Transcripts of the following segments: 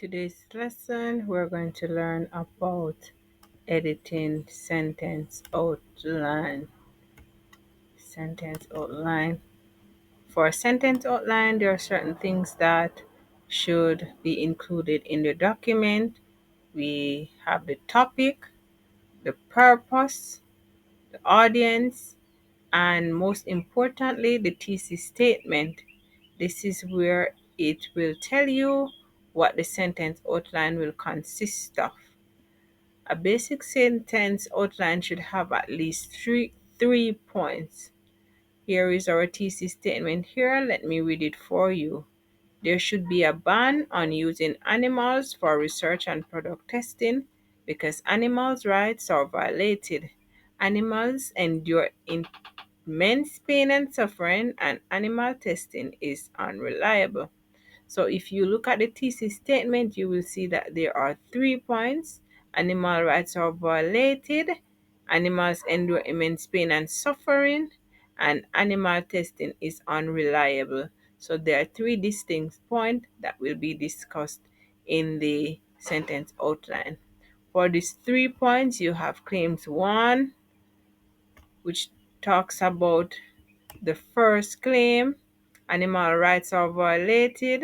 today's lesson, we're going to learn about editing sentence outline. Sentence outline. For a sentence outline, there are certain things that should be included in the document. We have the topic, the purpose, the audience, and most importantly, the thesis statement. This is where it will tell you what the sentence outline will consist of. A basic sentence outline should have at least three points. Here is our thesis statement here. Let me read it for you. There should be a ban on using animals for research and product testing because animals' rights are violated. Animals endure immense pain and suffering, and animal testing is unreliable. So if you look at the thesis statement, you will see that there are 3 points. Animal rights are violated, animals endure immense pain and suffering, and animal testing is unreliable. So there are three distinct points that will be discussed in the sentence outline. For these 3 points, you have claims 1, which talks about the first claim, animal rights are violated.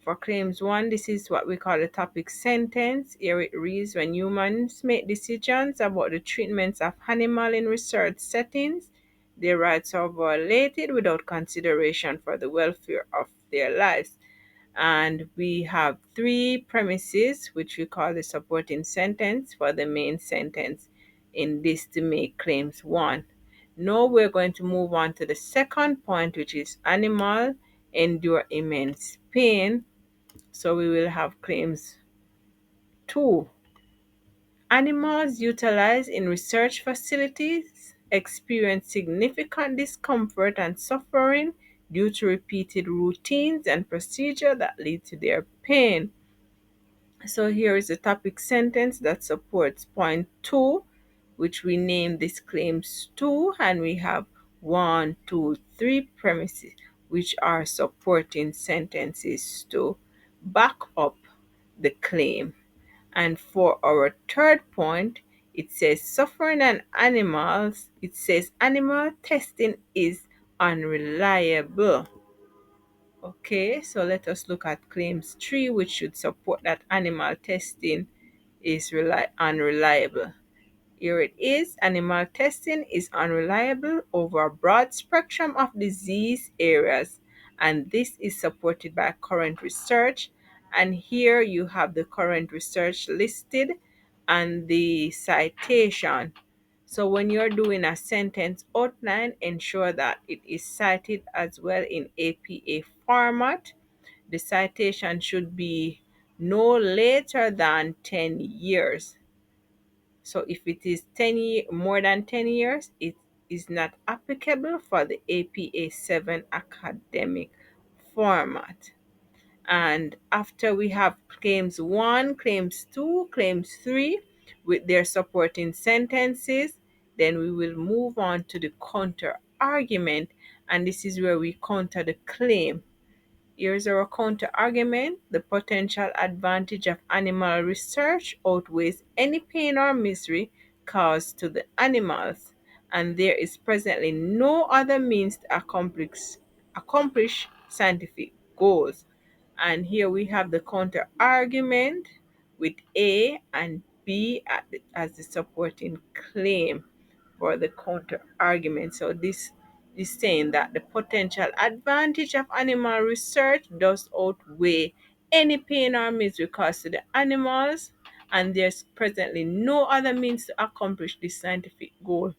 For claims 1, this is what we call a topic sentence. Here it reads, when humans make decisions about the treatments of animals in research settings, their rights are violated without consideration for the welfare of their lives. And we have three premises, which we call the supporting sentence for the main sentence in this to make claims 1. Now we're going to move on to the second point, which is animal endure immense pain. So we will have claims 2. Animals utilized in research facilities experience significant discomfort and suffering due to repeated routines and procedures that lead to their pain. So here is a topic sentence that supports point 2, which we name this claims 2, and we have one, two, three premises, which are supporting sentences to back up the claim. And for our third point, it says suffering and animals, it says animal testing is unreliable. Okay, so let us look at claims 3, which should support that animal testing is unreliable. Here it is. Animal testing is unreliable over a broad spectrum of disease areas, and this is supported by current research. And here you have the current research listed and the citation. So when you're doing a sentence outline, ensure that it is cited as well in APA format. The citation should be no later than 10 years. So if it is more than 10 years, it is not applicable for the APA 7 academic format. And after we have claims 1, claims 2, claims 3 with their supporting sentences, then we will move on to the counter argument, and this is where we counter the claim. Here's our counter argument. The potential advantage of animal research outweighs any pain or misery caused to the animals, and there is presently no other means to accomplish scientific goals. And here we have the counter argument with A and B as the supporting claim for the counter argument. So this is saying that the potential advantage of animal research does outweigh any pain or misery caused to the animals, and there's presently no other means to accomplish this scientific goal.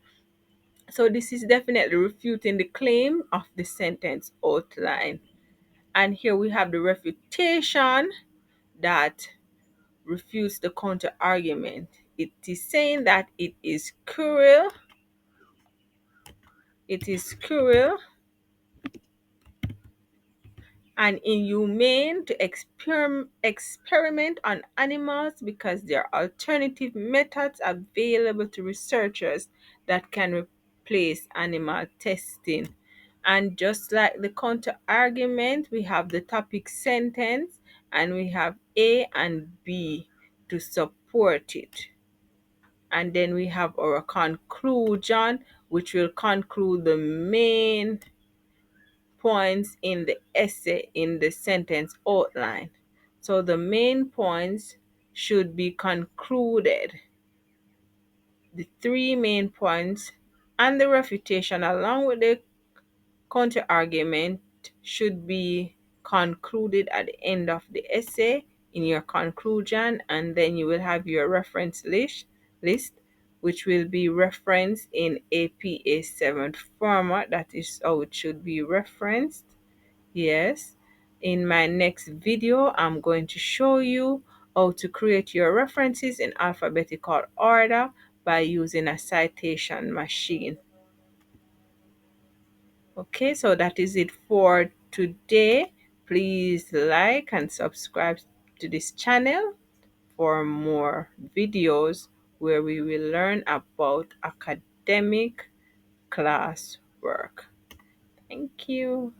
So this is definitely refuting the claim of the sentence outline. And here we have the refutation that refutes the counter argument. It is saying that it is cruel and inhumane to experiment on animals because there are alternative methods available to researchers that can replace animal testing. And just like the counter argument, we have the topic sentence, and we have A and B to support it. And then we have our conclusion, which will conclude the main points in the essay in the sentence outline. So the main points should be concluded. The three main points and the refutation along with the counter argument should be concluded at the end of the essay in your conclusion, and then you will have your reference list which will be referenced in APA 7 format. That is how it should be referenced. Yes, in my next video, I'm going to show you how to create your references in alphabetical order by using a citation machine. Okay, so that is it for today. Please like and subscribe to this channel for more videos where we will learn about academic classwork. Thank you.